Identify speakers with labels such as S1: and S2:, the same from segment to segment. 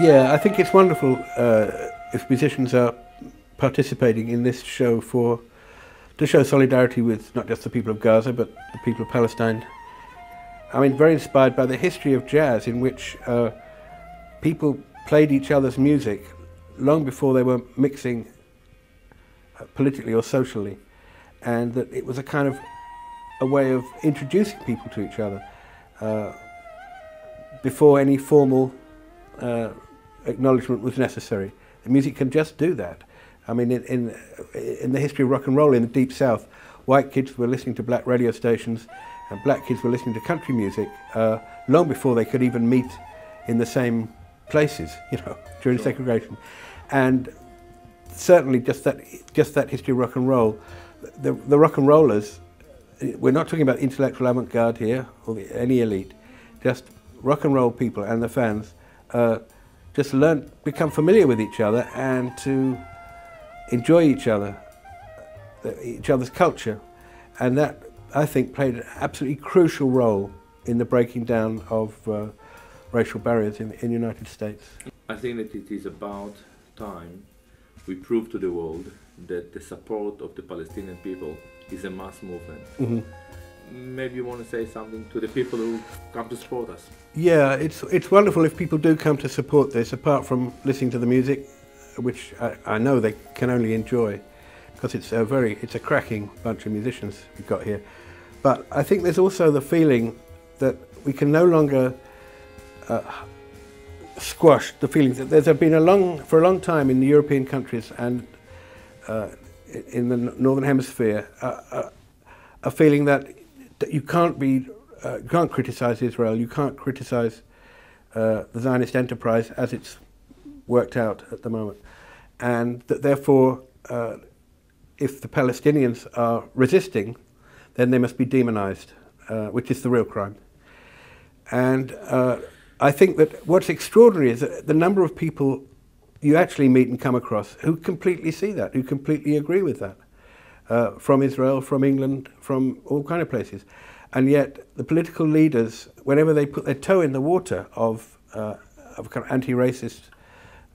S1: Yeah, I think it's wonderful if musicians are participating in this show to show solidarity with not just the people of Gaza but the people of Palestine. I mean, very inspired by the history of jazz, in which people played each other's music long before they were mixing politically or socially, and that it was a kind of a way of introducing people to each other before any formal acknowledgement was necessary. The music can just do that. I mean, in the history of rock and roll in the Deep South, white kids were listening to black radio stations and black kids were listening to country music long before they could even meet in the same places, you know, during segregation. And certainly just that history of rock and roll, the rock and rollers, we're not talking about intellectual avant-garde here or any elite, just rock and roll people and the fans just become familiar with each other and to enjoy each other's culture, and that, I think, played an absolutely crucial role in the breaking down of racial barriers in the United States.
S2: I think that it is about time we prove to the world that the support of the Palestinian people is a mass movement.
S1: Mm-hmm.
S2: Maybe you want to say something to the people who come to support us?
S1: Yeah, it's wonderful if people do come to support this, apart from listening to the music, which I know they can only enjoy, because it's a cracking bunch of musicians we've got here. But I think there's also the feeling that we can no longer squash the feeling that there's been for a long time in the European countries and in the Northern Hemisphere a feeling that you can't criticize Israel, you can't criticize the Zionist enterprise as it's worked out at the moment, and that therefore if the Palestinians are resisting, then they must be demonized, which is the real crime. And I think that what's extraordinary is that the number of people you actually meet and come across who completely see that, who completely agree with that, from Israel, from England, from all kind of places. And yet the political leaders, whenever they put their toe in the water of a kind of anti-racist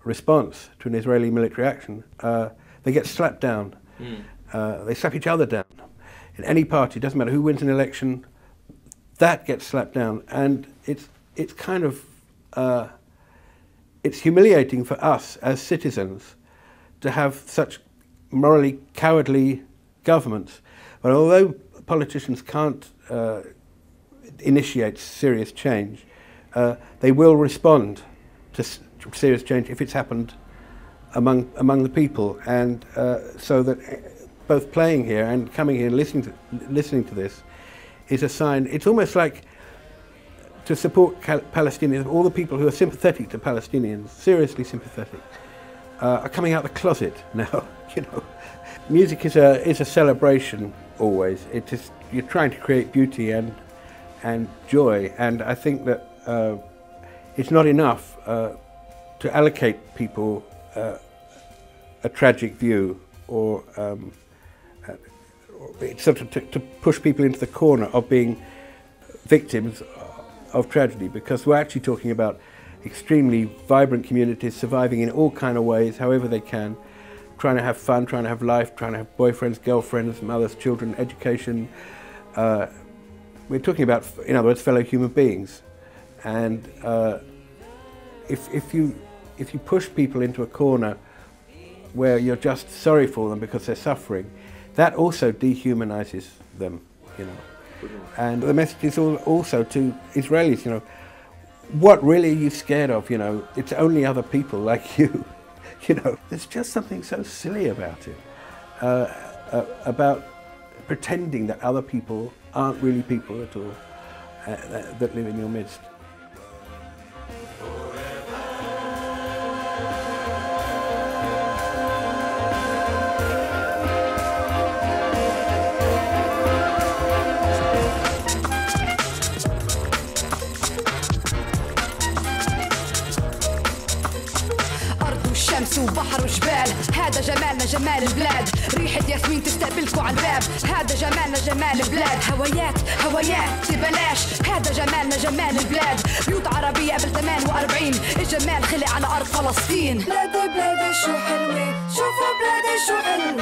S1: response to an Israeli military action, they get slapped down. They slap each other down. In any party, it doesn't matter who wins an election, that gets slapped down. And it's kind of, it's humiliating for us as citizens to have such morally cowardly governments. But although politicians can't initiate serious change, they will respond to serious change if it's happened among the people. And so that both playing here and coming here and listening to this is a sign. It's almost like to support Palestinians, all the people who are sympathetic to Palestinians, seriously sympathetic, are coming out of the closet now. You know, music is a celebration always. It is, you're trying to create beauty and joy, and I think that it's not enough to allocate people a tragic view, or it's sort of to push people into the corner of being victims of tragedy, because we're actually talking about extremely vibrant communities surviving in all kind of ways, however they can, trying to have fun, trying to have life, trying to have boyfriends, girlfriends, mothers, children, education. We're talking about, in other words, fellow human beings. And if you push people into a corner where you're just sorry for them because they're suffering, that also dehumanizes them, you know. And the message is also to Israelis, you know, what really are you scared of, you know? It's only other people like you, you know. There's just something so silly about it, about pretending that other people aren't really people at all, that live in your midst.
S3: الشمس بحر وجبال. هذا جمالنا جمال البلاد، ريحة ياسمين تستقبلكوا على الباب. هذا جمالنا جمال البلاد، هوايات ببلاش. هذا جمالنا جمال البلاد، بيوت عربية قبل 48. الجمال خلق على أرض فلسطين. بلادي شو حلوة، شوفوا بلادي شو حلوة.